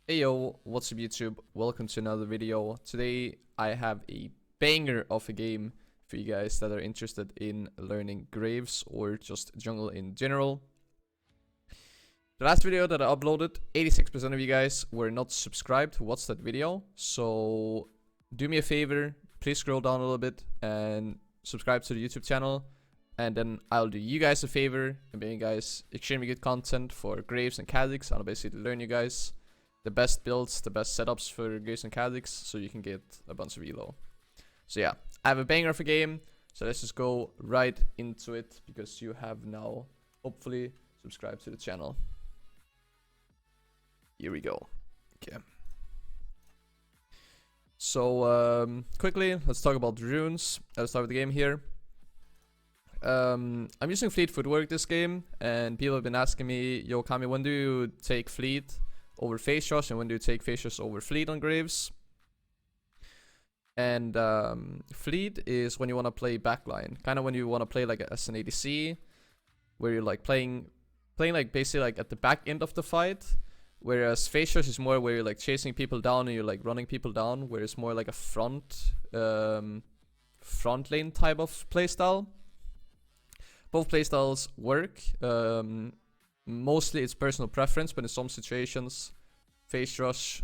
Hey yo, what's up YouTube? Welcome to another video. Today I have a banger of a game for you guys that are interested in learning Graves or just jungle in general. The last video that I uploaded, 86% of you guys were not subscribed to watch that video. So do me a favor, please scroll down a little bit and subscribe to the YouTube channel. And then I'll do you guys a favor and bring you guys extremely good content for Graves and Kha'Zix. I'll basically learn you guys the best builds, the best setups for Graves and Kha'Zix, so you can get a bunch of elo. So yeah, I have a banger of a game, so let's just go right into it, because you have now, hopefully, subscribed to the channel. Here we go. Okay. So, quickly, let's talk about the runes. Let's start with the game here. I'm using Fleet Footwork this game, and people have been asking me, yo Kami, when do you take Fleet over Phase Rush, and when do you take Phase Rush over Fleet on Graves? And Fleet is when you want to play backline, kind of when you want to play like as an ADC, where you're like playing like basically like at the back end of the fight, whereas Phase Rush is more where you're like chasing people down and you're like running people down, where it's more like a front lane type of playstyle. Both playstyles work. Mostly it's personal preference, but in some situations, Phase Rush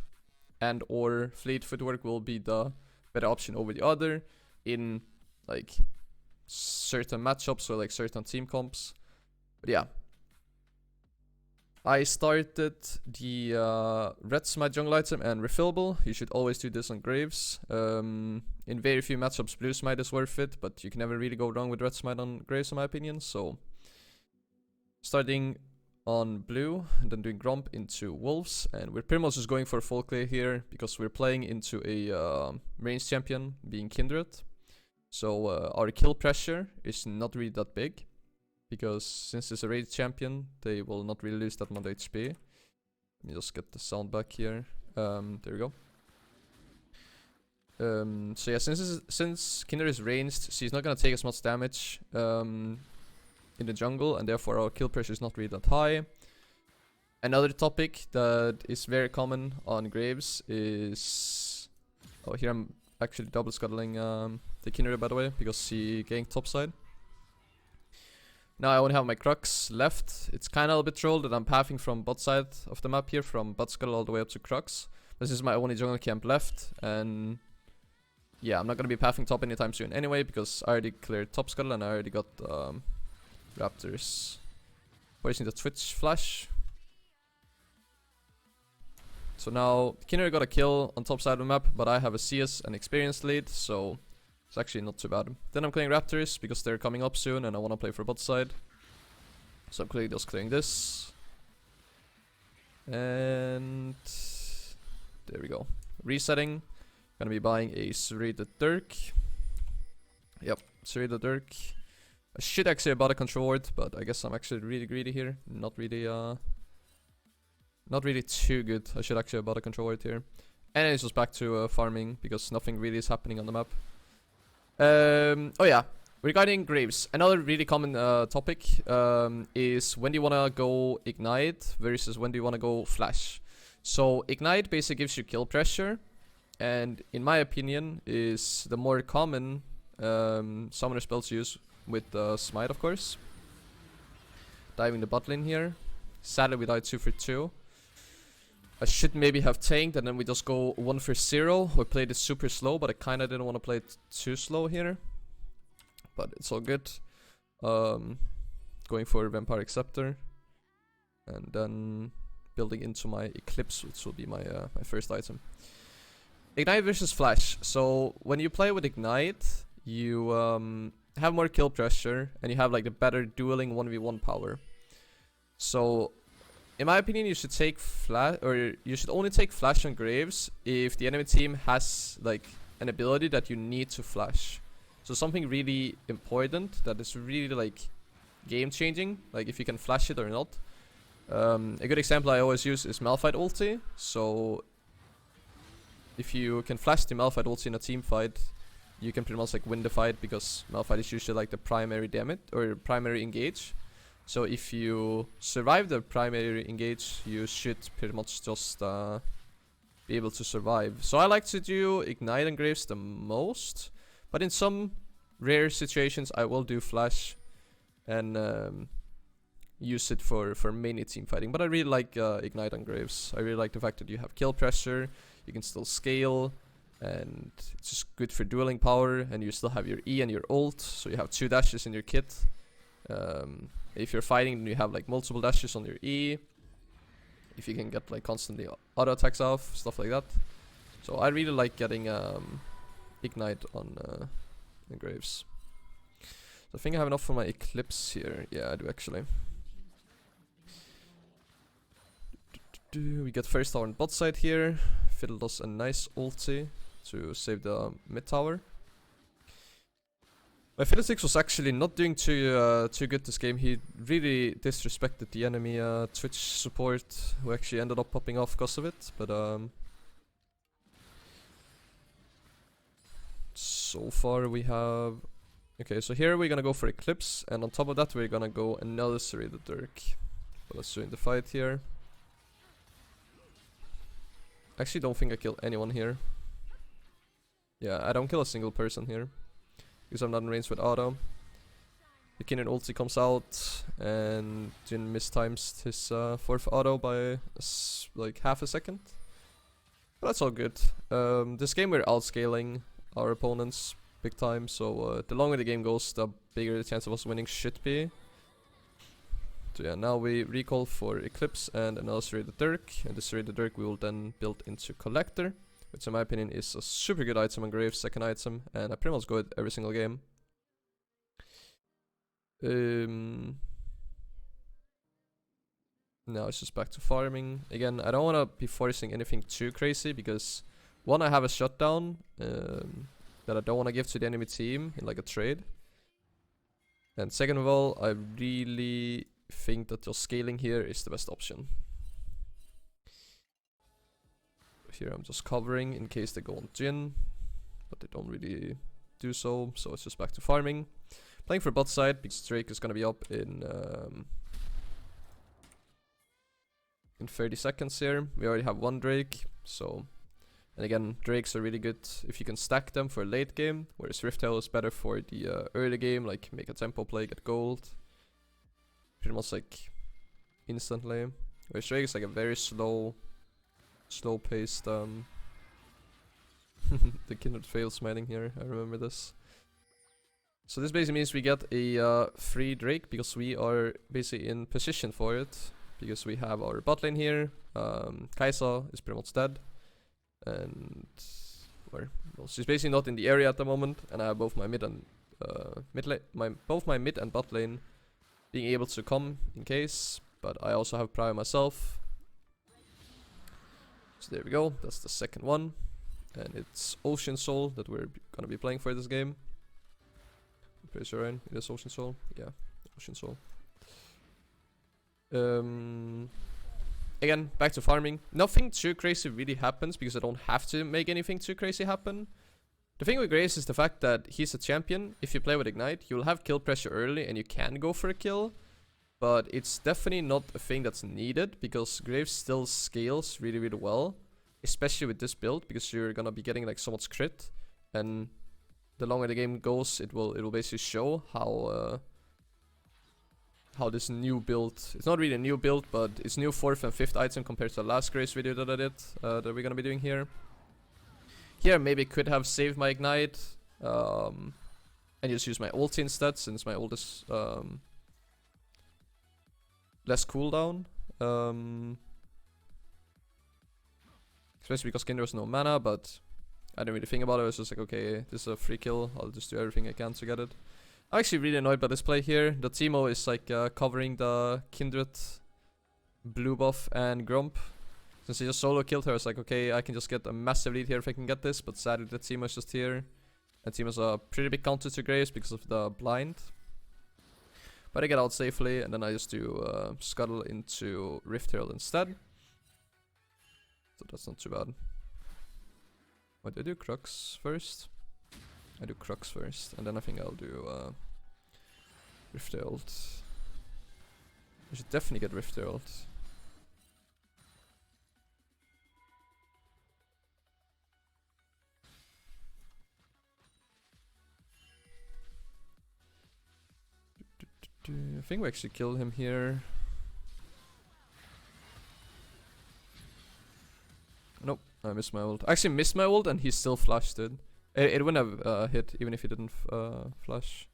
and or Fleet Footwork will be the better option over the other in like certain matchups or like certain team comps. But yeah, I started the Red Smite jungle item and refillable. You should always do this on Graves. In very few matchups, Blue Smite is worth it, but you can never really go wrong with Red Smite on Graves in my opinion. So starting on blue and then doing Gromp into Wolves, and we're pretty much just going for a full clear here because we're playing into a range champion being Kindred. So our kill pressure is not really that big, because since it's a range champion, they will not really lose that much HP. Let me just get the sound back here. There we go. So yeah, since Kindred is ranged, she's not gonna take as much damage in the jungle, and therefore our kill pressure is not really that high. Another topic that is very common on Graves is... Oh, here I'm actually double scuttling the Kindred, by the way, because she ganked topside. Now I only have my Crux left. It's kind of a bit trolled that I'm pathing from bot side of the map here, from bot scuttle all the way up to Crux. This is my only jungle camp left, and yeah, I'm not gonna be pathing top anytime soon anyway, because I already cleared top scuttle and I already got Raptors. Wasting the Twitch flash. So now Kindred got a kill on top side of the map, but I have a CS and experience lead, so it's actually not too bad. Then I'm clearing Raptors because they're coming up soon and I want to play for bot side. So I'm just clearing this. And there we go. Resetting. Gonna be buying a Suri the Dirk. Yep, Suri the Dirk. I should actually have bought a control ward, but I guess I'm actually really greedy here. Not really too good. I should actually have bought a control ward here. And it's just back to farming, because nothing really is happening on the map. Oh yeah, regarding Graves, another really common topic is when do you want to go Ignite versus when do you want to go Flash. So Ignite basically gives you kill pressure, and in my opinion is the more common summoner spells to use with Smite, of course. Diving the bot lane here. Sadly we died 2 for 2. I should maybe have tanked and then we just go 1 for 0. We played it super slow, but I kinda didn't want to play it too slow here. But it's all good. Going for Vampire Scepter. And then building into my Eclipse, which will be my my first item. Ignite versus Flash. So when you play with Ignite, you have more kill pressure and you have like the better dueling 1v1 power. So in my opinion, you should take Flash, or you should only take Flash on Graves if the enemy team has like an ability that you need to flash. So something really important that is really like game changing, like if you can flash it or not. A good example I always use is Malphite ulti. So if you can flash the Malphite ulti in a team fight, you can pretty much like win the fight, because Malphite is usually like the primary damage or primary engage. So if you survive the primary engage, you should pretty much just be able to survive. So I like to do Ignite Engraves the most, but in some rare situations I will do Flash and use it for mainly team fighting. But I really like Ignite Engraves. I really like the fact that you have kill pressure, you can still scale, and it's just good for dueling power, and you still have your E and your ult, so you have 2 dashes in your kit. If you're fighting, then you have like multiple dashes on your E. If you can get like constantly auto attacks off, stuff like that. So I really like getting Ignite on Engraves. So I think I have enough for my Eclipse here. Yeah, I do actually. We get first tower on bot side here. Fiddle does a nice ulti to save the mid tower. My Fiddlesticks was actually not doing too good this game. He really disrespected the enemy Twitch support, who actually ended up popping off because of it. But so far we have... Okay, so here we're gonna go for Eclipse, and on top of that we're gonna go another Serrated Dirk. But let's join the fight here. Actually don't think I kill anyone here. Yeah, I don't kill a single person here, because I'm not in range with auto. The Kindred ulti comes out, and Jhin mistimes his 4th auto by like half a second. But that's all good. This game we're outscaling our opponents big time, so the longer the game goes, the bigger the chance of us winning should be. So yeah, now we recall for Eclipse and another Serrated Dirk, and the Serrated Dirk we will then build into Collector, which in my opinion is a super good item on Graves, second item, and I pretty much go it every single game. Now it's just back to farming. Again, I don't want to be forcing anything too crazy, because one, I have a shutdown that I don't want to give to the enemy team in like a trade. And second of all, I really think that just scaling here is the best option. Here I'm just covering in case they go on Jhin, but they don't really do so, so it's just back to farming. Playing for bot side because Drake is gonna be up in 30 seconds here. We already have 1 Drake, so... And again, Drakes are really good if you can stack them for a late game, whereas Rift Herald is better for the early game, like make a tempo play, get gold. Pretty much like instantly. Whereas Drake is like a very slow paced the Kindred failed smiting here, I remember this. So this basically means we get a free Drake because we are basically in position for it. Because we have our bot lane here, Kai'Sa is pretty much dead. And well, she's basically not in the area at the moment, and I have both my mid and both my mid and bot lane being able to come in case, but I also have Prior myself. So there we go, that's the second one. And it's Ocean Soul that we're gonna be playing for this game. I'm pretty sure it is Ocean Soul. Yeah, Ocean Soul. Again, back to farming. Nothing too crazy really happens because I don't have to make anything too crazy happen. The thing with Graves is the fact that he's a champion. If you play with Ignite, you'll have kill pressure early and you can go for a kill. But it's definitely not a thing that's needed because Graves still scales really, really well. Especially with this build because you're gonna be getting like so much crit. And the longer the game goes, it will basically show how this new build, it's not really a new build, but it's new 4th and 5th item compared to the last Graves video that I did, that we're gonna be doing here. Here maybe could have saved my Ignite, and just use my ulti instead, since my ult is less cooldown. Especially because Kindred has no mana, but I didn't really think about it. I was just like, okay, this is a free kill, I'll just do everything I can to get it. I'm actually really annoyed by this play here. The Teemo is like covering the Kindred blue buff and Grump. Since he just solo killed her, I was like, okay, I can just get a massive lead here if I can get this, but sadly the Teemo is just here. And Teemo's a pretty big counter to Graves because of the blind. But I get out safely, and then I just do Scuttle into Rift Herald instead. So that's not too bad. Wait, I do Crux first? I do Crux first, and then I think I'll do Rift Herald. I should definitely get Rift Herald. I think we actually killed him here. Nope, I missed my ult. I actually missed my ult and he still flashed it. It wouldn't have hit even if he didn't flash.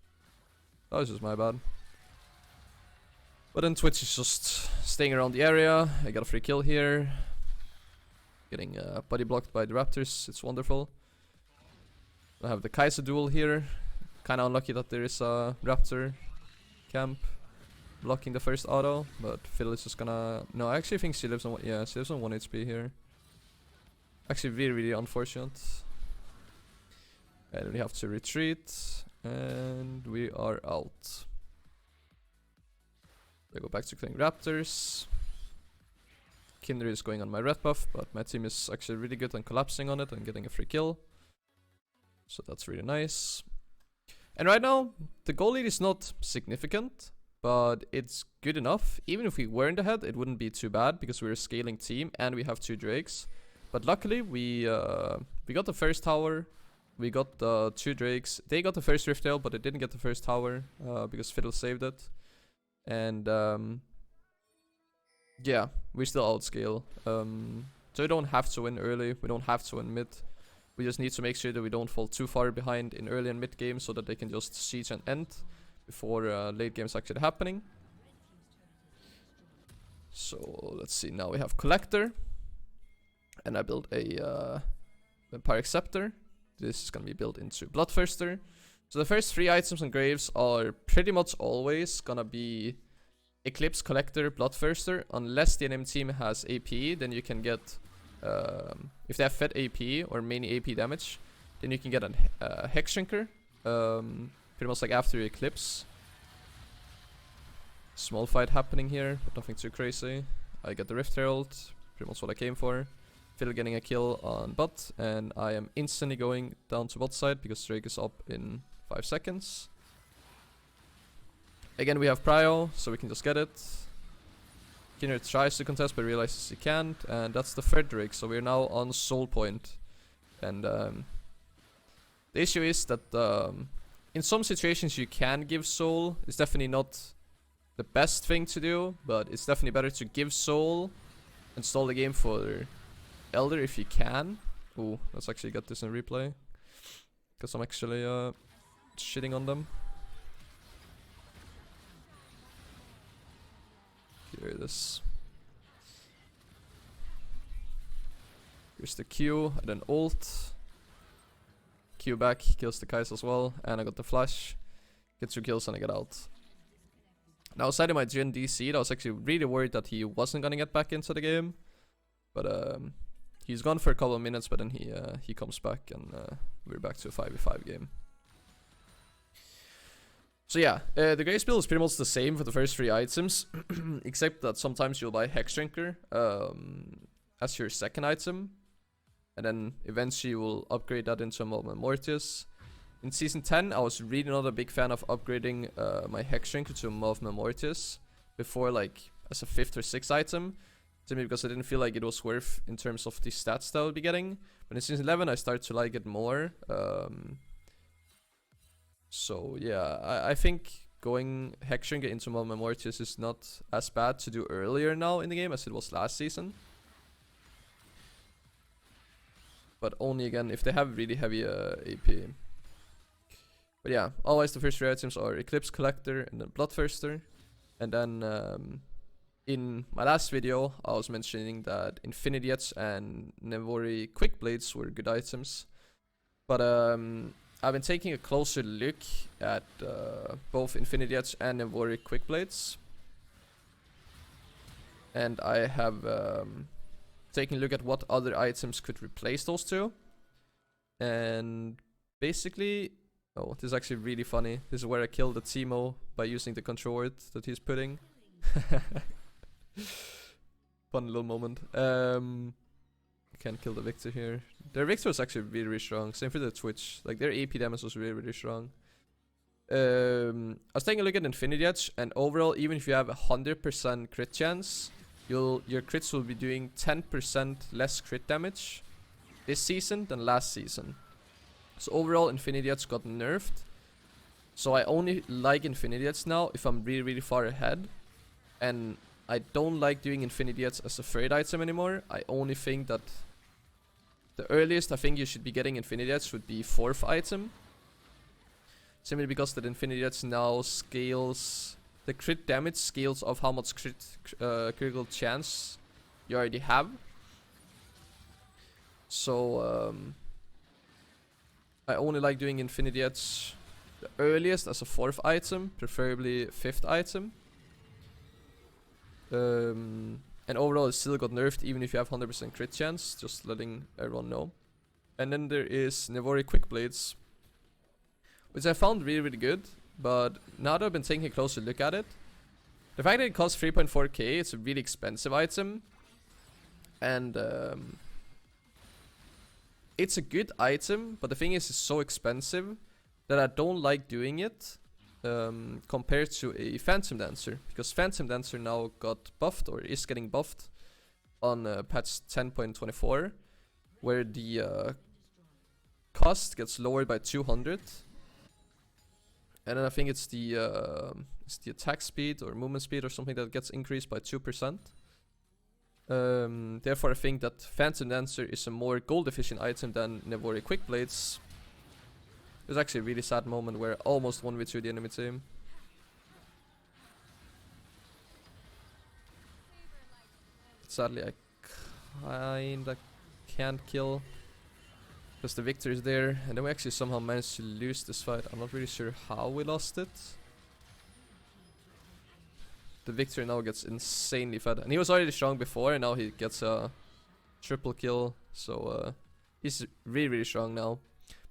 That was just my bad. But then Twitch is just staying around the area. I got a free kill here. Getting body blocked by the Raptors. It's wonderful. I have the Kai'Sa duel here. Kinda unlucky that there is a Raptor camp blocking the first auto. But Phil is just gonna... No, I actually think she lives on... Yeah, she lives on 1 HP here. Actually really, really unfortunate. And we have to retreat. And we are out. I go back to killing Raptors. Kindred is going on my red buff, but my team is actually really good on collapsing on it and getting a free kill. So that's really nice. And right now, the goal lead is not significant, but it's good enough. Even if we were in the head, it wouldn't be too bad because we're a scaling team and we have 2 Drakes. But luckily, we got the first tower. We got the 2 Drakes. They got the first Rift Tail, but they didn't get the first tower because Fiddle saved it. And yeah, we still outscale. So we don't have to win early. We don't have to win mid. We just need to make sure that we don't fall too far behind in early and mid game so that they can just siege and end before late games actually happening. So let's see. Now we have Collector. And I built a Pyrex Scepter. This is gonna be built into Bloodthirster. So the first 3 items on Graves are pretty much always gonna be Eclipse, Collector, Bloodthirster. Unless the enemy team has AP, then you can get... if they have fed AP or main AP damage, then you can get a Hex Shrinker. Pretty much like after Eclipse. Small fight happening here, but nothing too crazy. I get the Rift Herald, pretty much what I came for. Fiddle getting a kill on bot, and I am instantly going down to bot side because Drake is up in 5 seconds. Again, we have Prio, so we can just get it. Kindred tries to contest but realizes he can't, and that's the 3rd Drake, so we're now on Soul Point. And the issue is that in some situations you can give Soul. It's definitely not the best thing to do, but it's definitely better to give Soul and stall the game for Elder if you can. Ooh, let's actually get this in replay. Because I'm actually shitting on them. Here it is. Here's the Q, and then ult. Q back, kills the Kai'Sa as well, and I got the flash. Get 2 kills and I get out. Now, aside of my Jhin DC, I was actually really worried that he wasn't gonna get back into the game. But he's gone for a couple of minutes, but then he comes back, and we're back to a 5v5 game. So yeah, the Grace build is pretty much the same for the first 3 items, except that sometimes you'll buy Hex Shrinker as your 2nd item, and then eventually you will upgrade that into a Movement Mortius. In Season 10, I was really not a big fan of upgrading my Hex Shrinker to a Movement Mortius before, like, as a 5th or 6th item, simply because I didn't feel like it was worth in terms of the stats that I would be getting. But in Season 11, I started to like it more. So yeah, I think going Hex Shrinker into Movement Mortius is not as bad to do earlier now in the game as it was last season. But only again if they have really heavy AP. But yeah, otherwise the first 3 items are Eclipse, Collector, and then Bloodthirster. And then in my last video, I was mentioning that Infinity Edge and Nevori Quick Blades were good items. But I've been taking a closer look at both Infinity Edge and Nevori Quick Blades. And I have taken a look at what other items could replace those 2. And basically... Oh, this is actually really funny. This is where I killed the Teemo by using the control word that he's putting. Fun little moment. I can't kill the Victor here. Their Victor was actually really, really strong. Same for the Twitch. Like, their AP damage was really, really strong. I was taking a look at Infinity Edge, and overall, even if you have a 100% crit chance, your crits will be doing 10% less crit damage this season than last season. So overall, Infinity Edge got nerfed. So I only like Infinity Edge now if I'm really, really far ahead. And I don't like doing Infinity Edge as a third item anymore. I only think that the earliest I think you should be getting Infinity Edge would be 4th item. Simply because that Infinity Edge now scales... The crit damage scales of how much critical chance you already have. So I only like doing Infinity Edge the earliest as a 4th item, preferably 5th item. And overall it still got nerfed even if you have 100% crit chance, just letting everyone know. And then there is Nevori Quick Blades, which I found really, really good. But now that I've been taking a closer look at it, the fact that it costs 3.4k, it's a really expensive item. And it's a good item, but the thing is, it's so expensive that I don't like doing it compared to a Phantom Dancer. Because Phantom Dancer now got buffed, or is getting buffed, on patch 10.24, where the cost gets lowered by 200. And then I think it's the attack speed or movement speed or something that gets increased by 2%. Therefore, I think that Phantom Dancer is a more gold efficient item than Nevori Quick Blades. It was actually a really sad moment where I almost 1v2 the enemy team. Sadly, I kinda can't kill. Because the victor is there, and then we actually somehow managed to lose this fight. I'm not really sure how we lost it. The victor now gets insanely fed, and he was already strong before, and now he gets a triple kill. So he's really, really strong now.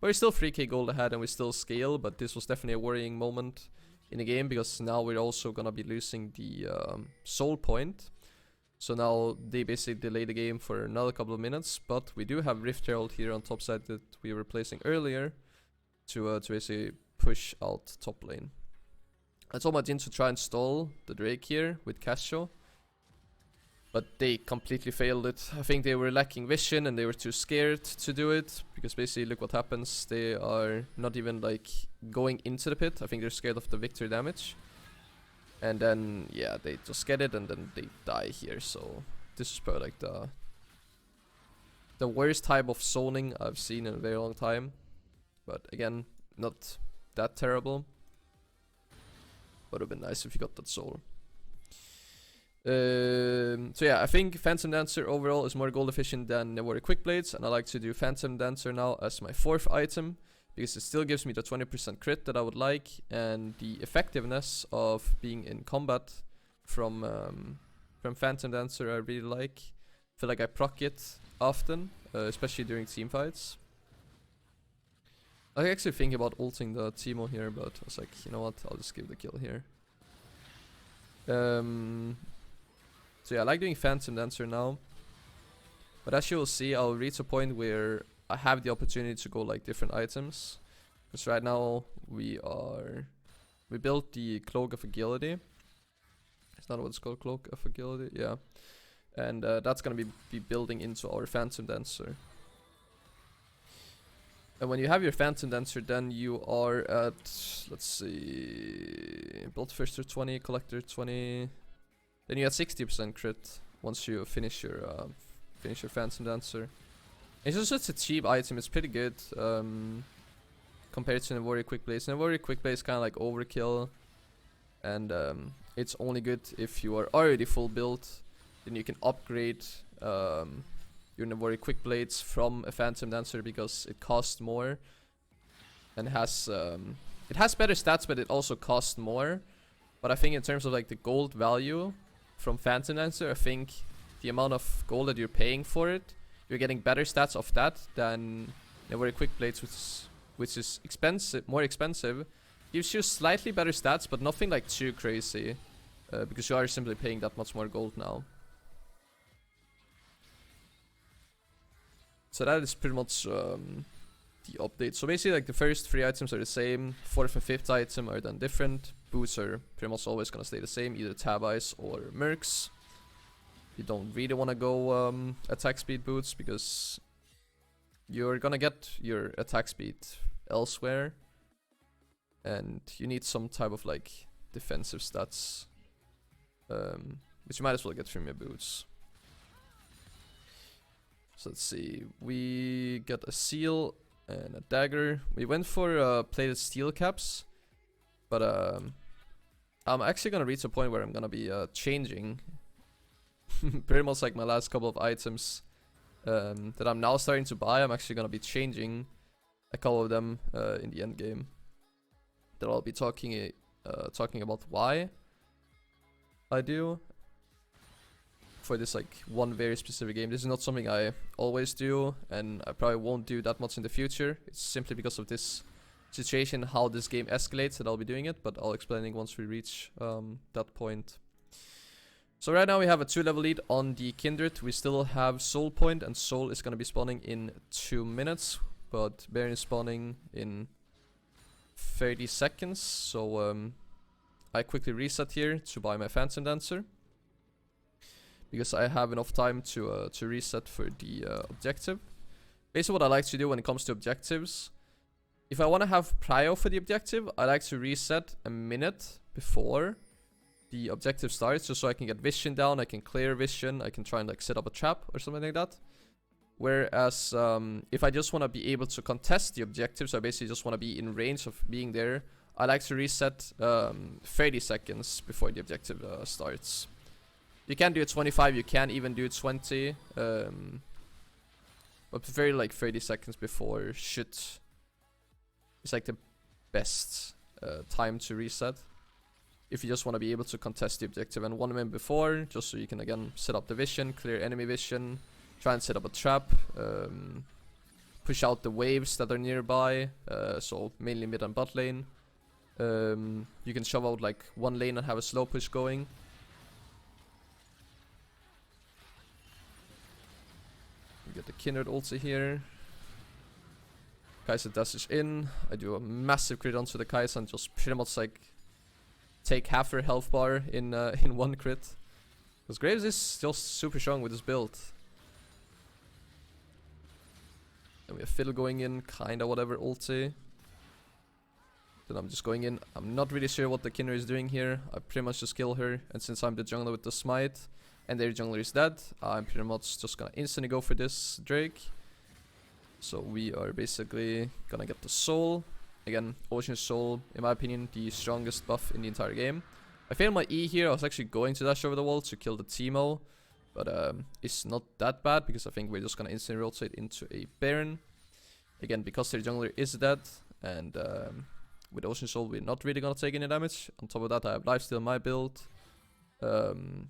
But we're still 3k gold ahead, and we still scale. But this was definitely a worrying moment in the game, because now we're also gonna be losing the soul point. So now they basically delay the game for another couple of minutes, but we do have Rift Herald here on top side that we were placing earlier to basically push out top lane. I told my team to try and stall the Drake here with Casio, but they completely failed it. I think they were lacking vision and they were too scared to do it, because basically look what happens. They are not even like going into the pit. I think they're scared of the victory damage. And then, yeah, they just get it and then they die here. So this is probably like the worst type of zoning I've seen in a very long time. But again, not that terrible. But it would have been nice if you got that soul. So yeah, I think Phantom Dancer overall is more gold efficient than Nevori Quick Blades. And I like to do Phantom Dancer now as my 4th item, because it still gives me the 20% crit that I would like, and the effectiveness of being in combat from Phantom Dancer I really like. I feel like I proc it often, especially during team fights. I actually think about ulting the Teemo here, but I was like, you know what, I'll just give the kill here. So yeah, I like doing Phantom Dancer now. But as you will see, I'll reach a point where I have the opportunity to go like different items. Because right now we built the Cloak of Agility. Is that what it's called? Cloak of Agility? Yeah. And that's gonna be building into our Phantom Dancer. And when you have your Phantom Dancer, then you are at, let's see, Bolt Thirster 20, Collector 20. Then you have 60% crit once you finish your Phantom Dancer. It's just such a cheap item. It's pretty good compared to Nevori Quick Blades. Nevori Quick Blades kind of like overkill, and it's only good if you are already full build. Then you can upgrade your Nevori Quick Blades from a Phantom Dancer, because it costs more and has better stats, but it also costs more. But I think in terms of like the gold value from Phantom Dancer, I think the amount of gold that you're paying for it, you're getting better stats off that than Nevori Quick Blades, which is expensive, more expensive. Gives you slightly better stats, but nothing like too crazy, because you are simply paying that much more gold now. So that is pretty much the update. So basically, like the first 3 items are the same. 4th and 5th item are then different. Boots are pretty much always gonna stay the same, either Tab Ice or Mercs. You don't really want to go attack speed boots, because you're gonna get your attack speed elsewhere. and you need some type of like defensive stats, which you might as well get from your boots. So let's see, we got a seal and a dagger. We went for plated steel caps, but I'm actually gonna reach a point where I'm gonna be changing pretty much like my last couple of items that I'm now starting to buy. I'm actually gonna be changing a couple of them in the end game. That I'll be talking about why I do for this like one very specific game. This is not something I always do, and I probably won't do that much in the future. It's simply because of this situation, how this game escalates, that I'll be doing it, but I'll explain it once we reach that point. So right now we have a 2-level lead on the Kindred. We still have Soul Point, and Soul is going to be spawning in 2 minutes, but Baron is spawning in 30 seconds, so I quickly reset here to buy my Phantom Dancer, because I have enough time to reset for the objective. Basically what I like to do when it comes to objectives, if I want to have prio for the objective, I like to reset a minute before the objective starts, just so I can get vision down, I can clear vision, I can try and like set up a trap or something like that. Whereas if I just want to be able to contest the objective, so I basically just want to be in range of being there, I like to reset 30 seconds before the objective starts. You can do it 25, you can even do it 20, but very like 30 seconds before it's like the best time to reset if you just want to be able to contest the objective. And 1 minute before, just so you can again set up the vision, clear enemy vision, try and set up a trap, push out the waves that are nearby, so mainly mid and bot lane. You can shove out like one lane and have a slow push going. You get the Kindred ulti here. Kai'Sa dashes in. I do a massive crit onto the Kai'Sa and just pretty much like take half her health bar in one crit. Because Graves is just super strong with his build. Then we have Fiddle going in, kinda whatever ulti. Then I'm just going in. I'm not really sure what the Kindred is doing here. I pretty much just kill her. And since I'm the jungler with the smite and their jungler is dead, I'm pretty much just gonna instantly go for this Drake. So we are basically gonna get the soul. Again, Ocean Soul, in my opinion, the strongest buff in the entire game. I failed my E here. I was actually going to dash over the wall to kill the Teemo. But it's not that bad, because I think we're just gonna instantly rotate into a Baron. Again, because their jungler is dead, and with Ocean Soul we're not really gonna take any damage. On top of that, I have lifesteal in my build.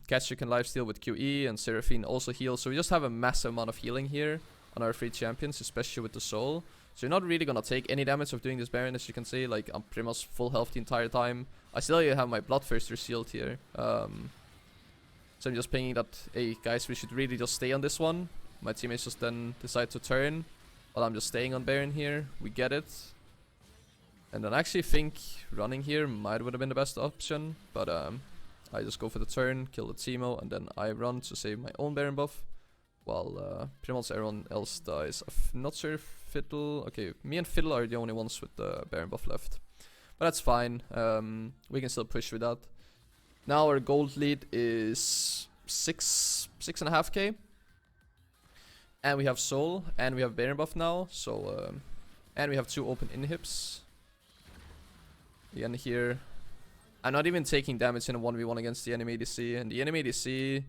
Catcher can lifesteal with QE, and Seraphine also heals. So we just have a massive amount of healing here on our 3 champions, especially with the Soul. So you're not really gonna take any damage of doing this Baron, as you can see. Like, I'm pretty much full health the entire time. I still have my Bloodthirster shield here. So I'm just pinging that, hey guys, we should really just stay on this one. My teammates just then decide to turn, while I'm just staying on Baron here. We get it. And then I actually think running here would have been the best option. But I just go for the turn, kill the Teemo, and then I run to save my own Baron buff. While pretty much everyone else dies. I'm not sure if Fiddle... Okay, me and Fiddle are the only ones with the Baron buff left. But that's fine. We can still push with that. Now our gold lead is 6.5k. And we have Soul, and we have Baron buff now. So, and we have 2 open inhibs. Again here, I'm not even taking damage in a 1v1 against the enemy ADC. And the enemy ADC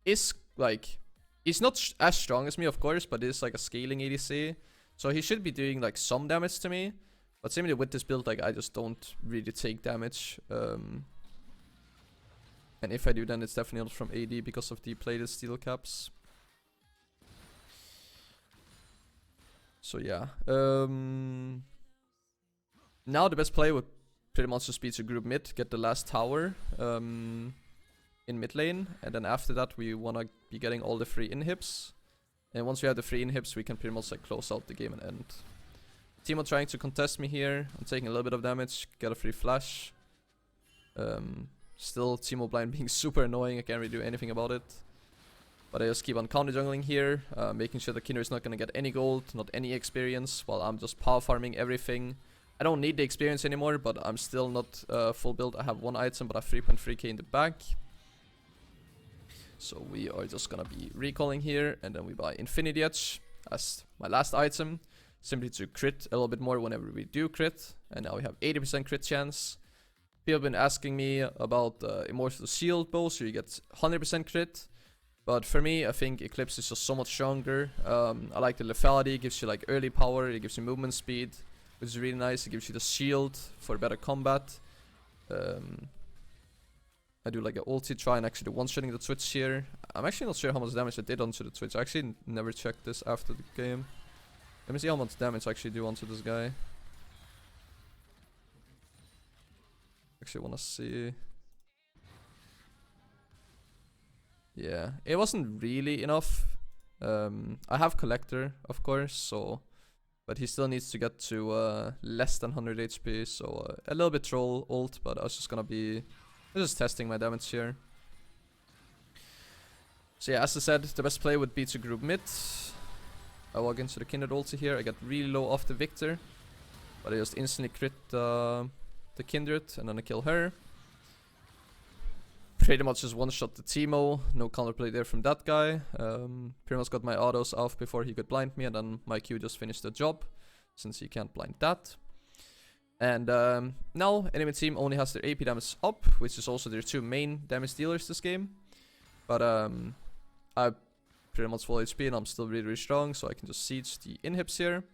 is like... He's not as strong as me, of course, but it's like a scaling ADC. So he should be doing like some damage to me. But similarly with this build, like I just don't really take damage. And if I do, then it's definitely not from AD because of the plated steel caps. So yeah. Now the best play would pretty much just be to group mid, get the last tower. In mid lane, and then after that we want to be getting all the free inhibs, and once we have the free inhibs we can pretty much like close out the game and end. Teemo trying to contest me here. I'm taking a little bit of damage, get a free flash. Still Teemo blind being super annoying. I can't really do anything about it, but I just keep on counter jungling here, making sure the Kindred is not gonna get any gold, not any experience, while I'm just power farming everything, I don't need the experience anymore, but I'm still not full build. I have 1 item, but I have 3.3k in the bank. So we are just gonna be recalling here, and then we buy Infinity Edge as my last item, simply to crit a little bit more whenever we do crit. And now we have 80% crit chance. People have been asking me about Immortal Shield bow, so you get 100% crit. But for me, I think Eclipse is just so much stronger. I like the lethality, it gives you like early power, it gives you movement speed, which is really nice. It gives you the shield for better combat. I do like an ulti, try and actually one-shotting the Twitch here. I'm actually not sure how much damage I did onto the Twitch. I actually never checked this after the game. Let me see how much damage I actually do onto this guy. Actually wanna see. Yeah, it wasn't really enough. I have Collector, of course, so... But he still needs to get to less than 100 HP, so a little bit troll ult, but I was just gonna be... I'm just testing my damage here. So yeah, as I said, the best play would be to group mid. I walk into the Kindred ulti here, I get really low off the Victor. But I just instantly crit the Kindred, and then I kill her. Pretty much just one-shot the Teemo, no counterplay there from that guy. Pretty much got my autos off before he could blind me, and then my Q just finished the job, since he can't blind that. And now enemy team only has their AP damage up, which is also their 2 main damage dealers this game. But I pretty much full HP and I'm still really, really strong, so I can just siege the inhibs here.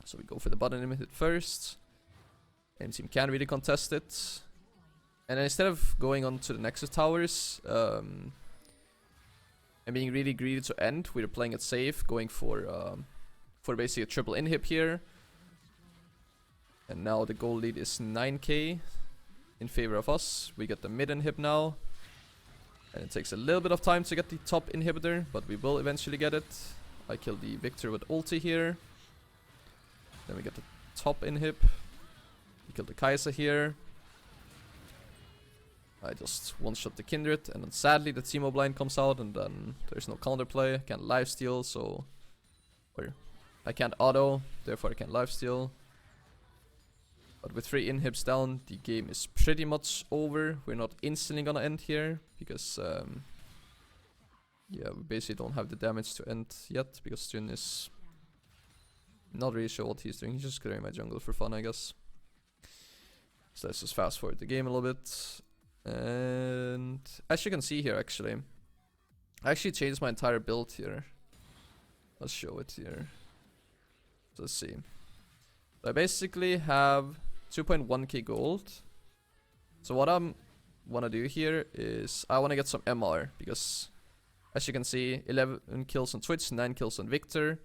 So we go for the bottom inhib first. Enemy team can really contest it. And then instead of going on to the Nexus towers and being really greedy to end, we're playing it safe, going for basically a triple inhib here. And now the goal lead is 9k in favor of us. We get the mid inhib now. And it takes a little bit of time to get the top inhibitor, but we will eventually get it. I kill the Victor with ulti here. Then we get the top inhib. We kill the Kai'Sa here. I just one-shot the Kindred, and then sadly the Teemo blind comes out, and then there's no counterplay. I can't lifesteal, so... Or I can't auto, therefore I can't lifesteal. But with 3 inhibs down, the game is pretty much over. We're not instantly gonna end here, because yeah, we basically don't have the damage to end yet, because Jhin is not really sure what he's doing. He's just clearing my jungle for fun, I guess. So let's just fast forward the game a little bit. And as you can see here, actually, I actually changed my entire build here. Let's show it here. So let's see. So I basically have 2.1k gold. So what I want to do here is I want to get some MR, because as you can see, 11 kills on Twitch, 9 kills on Victor.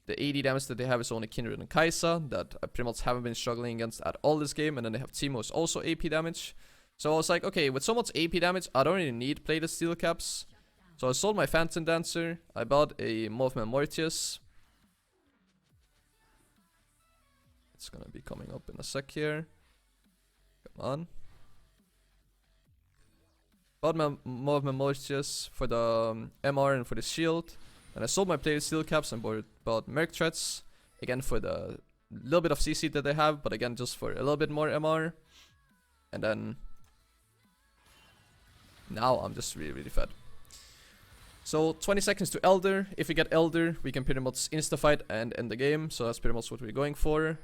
The 80 damage that they have is only Kindred and Kai'Sa, that I pretty much haven't been struggling against at all this game. And then they have Teemo is also AP damage. So I was like, okay, with so much AP damage, I don't really need plated steel caps. So I sold my Phantom Dancer. I bought a Movement Mortius. It's gonna be coming up in a sec here. Come on. Bought my Movement Mortius for the MR and for the shield. And I sold my plated steel caps and bought Merc Threads. Again for the little bit of CC that they have, but again just for a little bit more MR. And then... now I'm just really, really fed. So 20 seconds to Elder. If we get Elder, we can pretty much insta-fight and end the game. So that's pretty much what we're going for.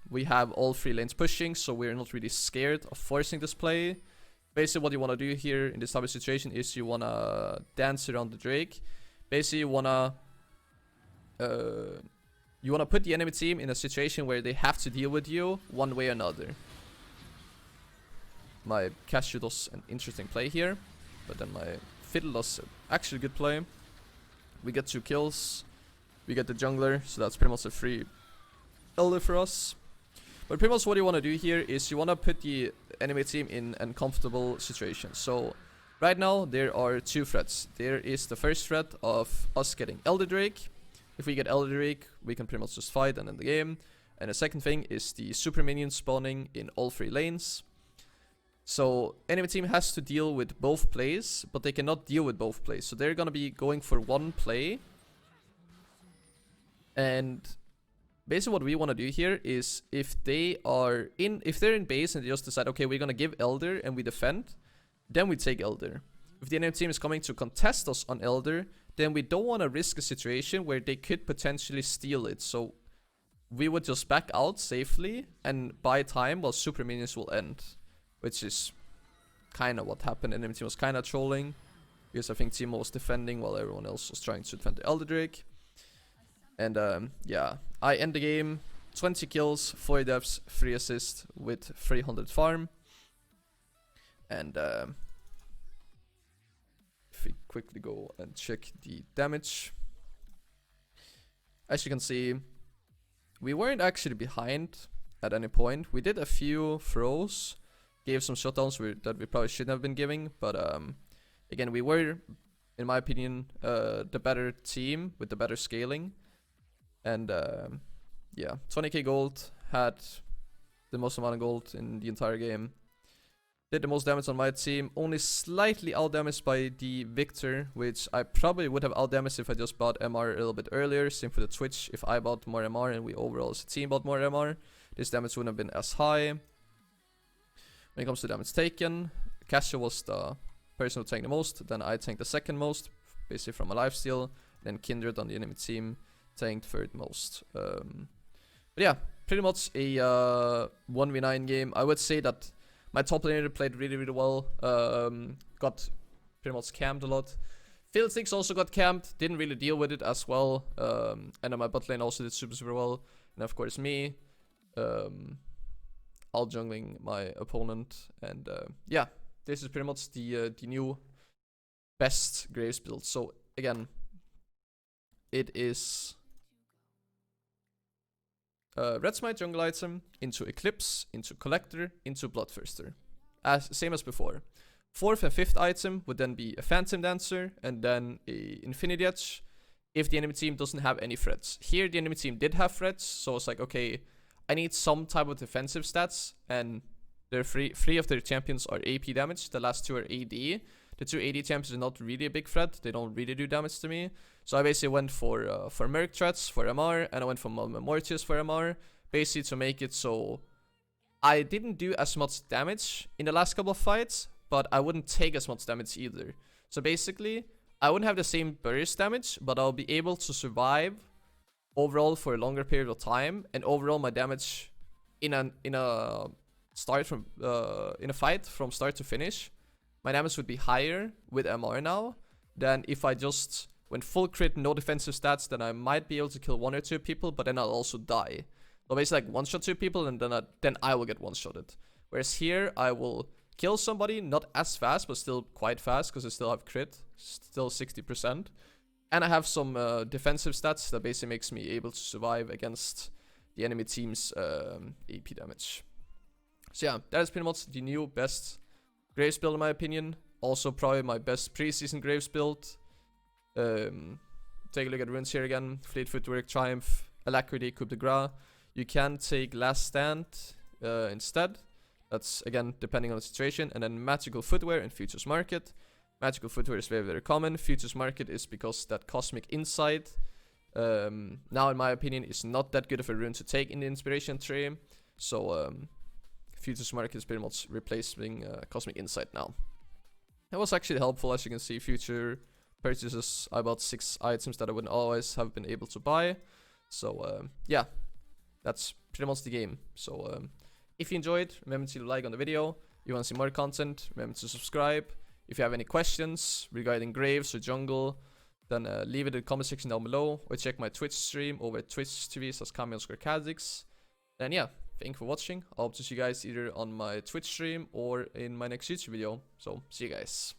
We have all 3 lanes pushing, so we're not really scared of forcing this play. Basically what you want to do here in this type of situation is you want to dance around the Drake. Basically you want to put the enemy team in a situation where they have to deal with you one way or another. My Cashew does an interesting play here, but then my Fiddle does actually good play. We get 2 kills, we get the jungler, so that's pretty much a free Elder for us. But pretty much what you want to do here is you want to put the enemy team in an uncomfortable situation. So right now there are 2 threats. There is the first threat of us getting Elder Drake. If we get Elder Drake, we can pretty much just fight and end the game. And the second thing is the super minions spawning in all 3 lanes. So enemy team has to deal with both plays, but they cannot deal with both plays. So they're gonna be going for one play. And basically what we want to do here is if they're in base and they just decide, okay, we're gonna give Elder and we defend, then we take Elder. If the enemy team is coming to contest us on Elder, then we don't want to risk a situation where they could potentially steal it. So we would just back out safely and buy time while super minions will end, which is kind of what happened. Enemy team was kind of trolling because I think Timo was defending while everyone else was trying to defend the Elder Drake. And yeah, I end the game 20 kills, 4 deaths, 3 assists with 300 farm. And if we quickly go and check the damage, as you can see, we weren't actually behind at any point. We did a few throws, gave some shutdowns that we probably shouldn't have been giving, but again, we were, in my opinion, the better team with the better scaling. And yeah, 20k gold, had the most amount of gold in the entire game. Did the most damage on my team, only slightly outdamaged by the Victor, which I probably would have outdamaged if I just bought MR a little bit earlier. Same for the Twitch, if I bought more MR and we overall as a team bought more MR, this damage wouldn't have been as high. When it comes to damage taken, Cassia was the person who tanked the most, then I tanked the second most, basically from a lifesteal, then Kindred on the enemy team tanked third most. But yeah, pretty much a 1v9 game. I would say that my top laner played really, really well. Got pretty much camped a lot. Fiddlesticks also got camped, didn't really deal with it as well. And then my bot lane also did super, super well. And of course me, out jungling my opponent. And yeah, this is pretty much the new best Graves build. So again, it is Red Smite jungle item into Eclipse, into Collector, into Bloodthirster. Same as before. 4th and 5th item would then be a Phantom Dancer and then a Infinity Edge if the enemy team doesn't have any threats. Here the enemy team did have threats, so it's like, okay, I need some type of defensive stats, and their three of their champions are AP damage, the last 2 are AD. The 2 AD champions are not really a big threat, they don't really do damage to me. So I basically went for Merc threats for MR, and I went for Mortius for MR, basically to make it so I didn't do as much damage in the last couple of fights, but I wouldn't take as much damage either. So basically, I wouldn't have the same burst damage, but I'll be able to survive overall for a longer period of time, and overall my damage in a fight from start to finish, my damage would be higher with MR now than if I just went full crit, no defensive stats. Then I might be able to kill 1 or 2 people, but then I'll also die. So basically like 1-shot 2 people and then I will get 1-shotted. Whereas here I will kill somebody, not as fast, but still quite fast because I still have crit, still 60%. And I have some defensive stats that basically makes me able to survive against the enemy team's AP damage. So yeah, that is pretty much the new best Graves build in my opinion. Also probably my best preseason Graves build. Take a look at runes here again. Fleet Footwork, Triumph, Alacrity, Coup de Grace. You can take Last Stand instead. That's again depending on the situation. And then Magical Footwear and Futures Market. Magical Footwear is very, very common. Futures Market is because that Cosmic Insight, now in my opinion, is not that good of a rune to take in the Inspiration tree. So Futures Market is pretty much replacing Cosmic Insight now. That was actually helpful. As you can see, future purchases, I bought 6 items that I wouldn't always have been able to buy. So yeah, that's pretty much the game. So if you enjoyed, remember to like on the video. If you want to see more content, remember to subscribe. If you have any questions regarding Graves or jungle, then leave it in the comment section down below, or check my Twitch stream over at twitch.tv/Kami_Kha'Zix. And yeah, thank you for watching. I hope to see you guys either on my Twitch stream or in my next YouTube video. So see you guys.